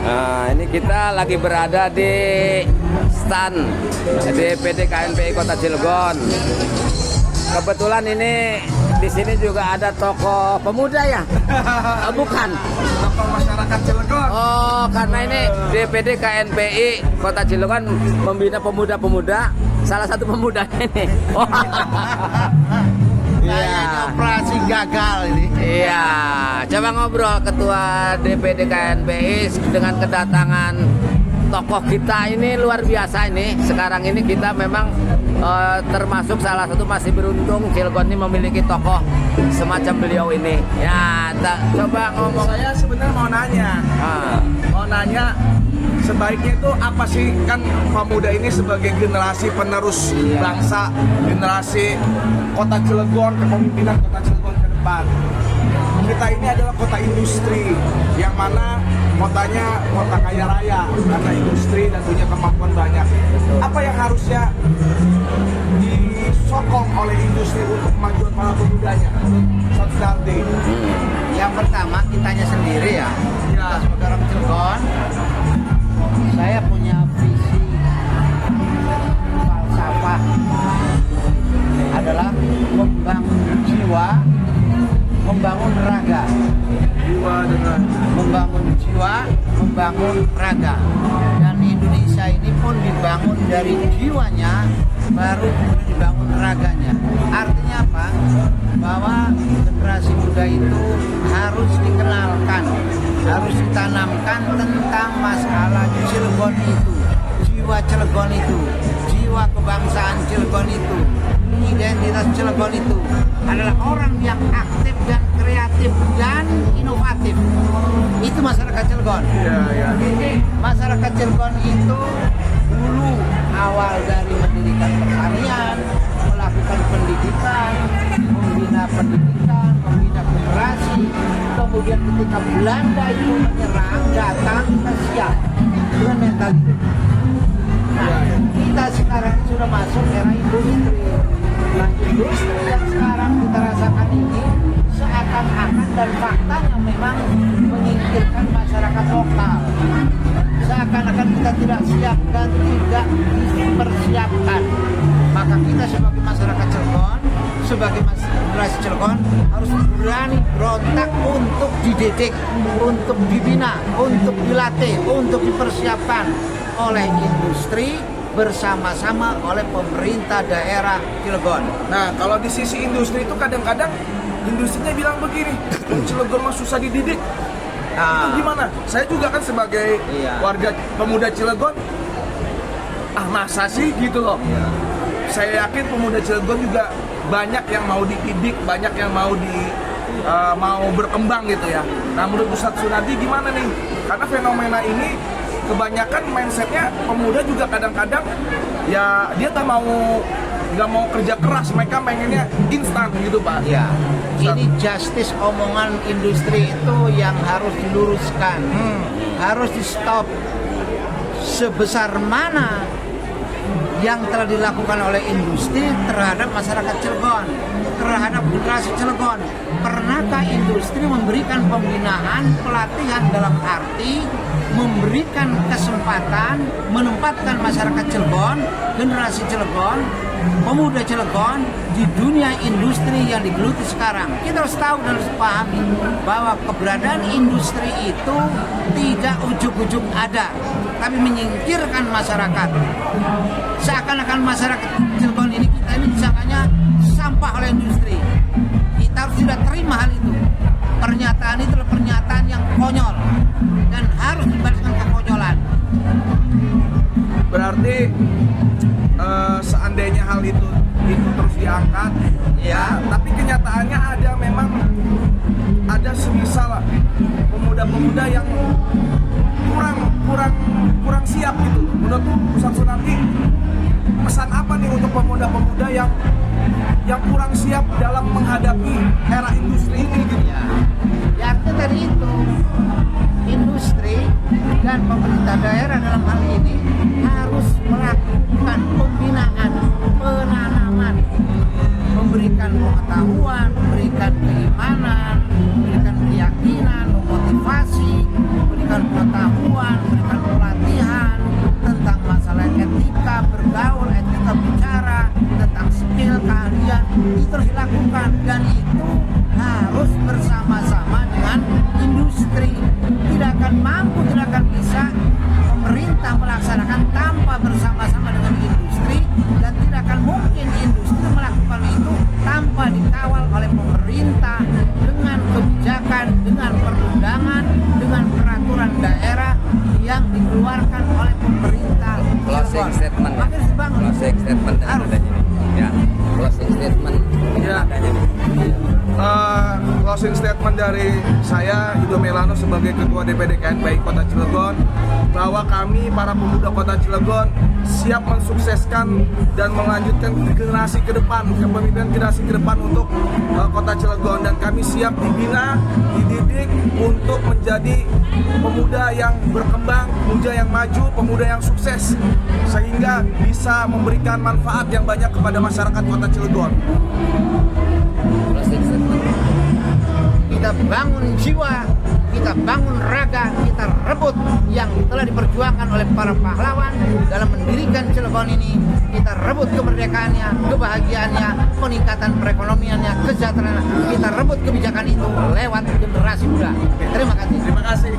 Nah, ini kita lagi berada di stand DPD KNPI Kota Cilegon. Kebetulan ini di sini juga ada tokoh pemuda ya? Bukan. Tokoh masyarakat Cilegon. Oh, karena ini DPD KNPI Kota Cilegon membina pemuda-pemuda. Salah satu pemudanya ini. Kayaknya operasi gagal ini. Iya, coba ngobrol Ketua DPD KNPI dengan kedatangan tokoh kita ini luar biasa ini. Sekarang ini kita memang termasuk salah satu masih beruntung Cilegon ini memiliki tokoh semacam beliau ini. Ya, coba ngomong. Saya sebenarnya mau nanya sebaiknya itu apa sih, kan pemuda ini sebagai generasi penerus bangsa, generasi Kota Cilegon, kepemimpinan Kota Cilegon ke depan. Kita ini adalah kota industri, yang mana kotanya kota kaya raya karena industri dan punya kemampuan banyak. Apa yang harusnya disokong oleh industri untuk kemajuan para pemudanya? Satu Darti. Yang pertama, kitanya sendiri ya. Kita sebagai orang Cilegon, saya punya visi falsafah adalah membangun jiwa, membangun raga. Membangun jiwa, membangun raga. Dan Indonesia ini pun dibangun dari jiwanya, baru kemudian dibangun raganya. Artinya apa? Bahwa generasi muda itu harus dikenalkan, harus ditanamkan tentang masalah Cilegon itu, jiwa Cilegon itu, jiwa kebangsaan Cilegon itu, identitas Cilegon itu adalah orang yang aktif dan kreatif dan inovatif. Itu masyarakat Cilegon. Masyarakat Cilegon itu dulu awal dari mendirikan pertanian, melakukan pendidikan, membina pendidikan, membina koperasi. Kemudian ketika Belanda itu menyerang, datang, kita siap dengan mental itu. Nah, kita sekarang sudah masuk era industri. Nah, industri yang sekarang kita rasakan ini seakan-akan dan faktanya memang menyingkirkan masyarakat lokal. Seakan-akan kita tidak siap dan tidak dipersiapkan. Maka kita sebagai masyarakat Cilegon, sebagai generasi Cilegon harus berani berontak untuk dididik, untuk dibina, untuk dilatih, untuk dipersiapkan oleh industri bersama-sama oleh pemerintah daerah Cilegon. Nah, kalau di sisi industri itu kadang-kadang industrinya bilang begini, Cilegon mah susah dididik. Itu gimana? Saya juga kan sebagai warga pemuda Cilegon, masa sih gitu loh. Saya yakin pemuda Cilegon juga banyak yang mau dididik, banyak yang mau mau berkembang gitu ya. Nah, menurut Ustadz Sunardi gimana nih? Karena fenomena ini kebanyakan mindsetnya pemuda juga kadang-kadang ya dia nggak mau kerja keras, mereka pengennya instan gitu Pak. Ya, ini justice omongan industri itu yang harus diluruskan, harus di stop. Sebesar mana yang telah dilakukan oleh industri terhadap masyarakat Cilegon, terhadap generasi Cilegon. Pernahkah industri memberikan pembinaan, pelatihan dalam arti memberikan kesempatan, menempatkan masyarakat Cilegon, generasi Cilegon, pemuda Cilegon di dunia industri yang digeluti sekarang? Kita harus tahu dan harus pahami bahwa keberadaan industri itu tidak ujuk-ujuk ada, tapi menyingkirkan masyarakat. Seakan-akan masyarakat Cilegon ini, kita ini disangkanya sampah oleh industri. Kita harus tidak terima hal itu. Pernyataan itu adalah pernyataan yang konyol dan harus dibalaskan kekonyolan. Berarti seandainya hal itu terus diangkat, tapi kenyataannya ada semisal pemuda-pemuda yang kurang siap gitu. Menurut Ustadz Sunardi, pesan apa nih untuk pemuda-pemuda yang kurang siap dalam menghadapi era industri ini gitu? Ya, artinya dari itu industri dan pemerintah daerah dalam hal ini harus melakukan pembinaan, penanaman, memberikan pengetahuan, memberikan keimanan, memberikan keyakinan, memotivasi, memberikan pengetahuan, pengetahuan, memberikan pelatihan tentang masalah etika bergaul, etika bicara, tentang skill, keahlian, itu harus dilakukan dan itu harus bersama-sama dengan industri. Tidak akan mampu, tidak akan bisa pemerintah melaksanakan tanpa bersama-sama dengan industri dan tidak akan mungkin industri melakukan itu tanpa dikawal oleh pemerintah dengan kebijakan, dengan perundangan, dengan peraturan daerah yang dikeluarkan oleh pemerintah. Closing statement. Makanya harus dibangun. Closing statement dengan Harus. adanya ini. Ya, closing statement dengan Ya. adanya ini. Closing statement dari saya Ido Melano sebagai Ketua DPD KNPI Kota Cilegon, bahwa kami para pemuda Kota Cilegon siap mensukseskan dan melanjutkan generasi ke depan, kepemimpinan generasi ke depan untuk Kota Cilegon, dan kami siap dibina, dididik untuk menjadi pemuda yang berkembang, pemuda yang maju, pemuda yang sukses sehingga bisa memberikan manfaat yang banyak kepada masyarakat Kota Cilegon. Closing statement. Kita bangun jiwa, kita bangun raga, kita rebut yang telah diperjuangkan oleh para pahlawan dalam mendirikan Cilegon ini. Kita rebut kemerdekaannya, kebahagiaannya, peningkatan perekonomiannya, kesejahteraan. Kita rebut kebijakan itu lewat generasi muda. Terima kasih. Terima kasih.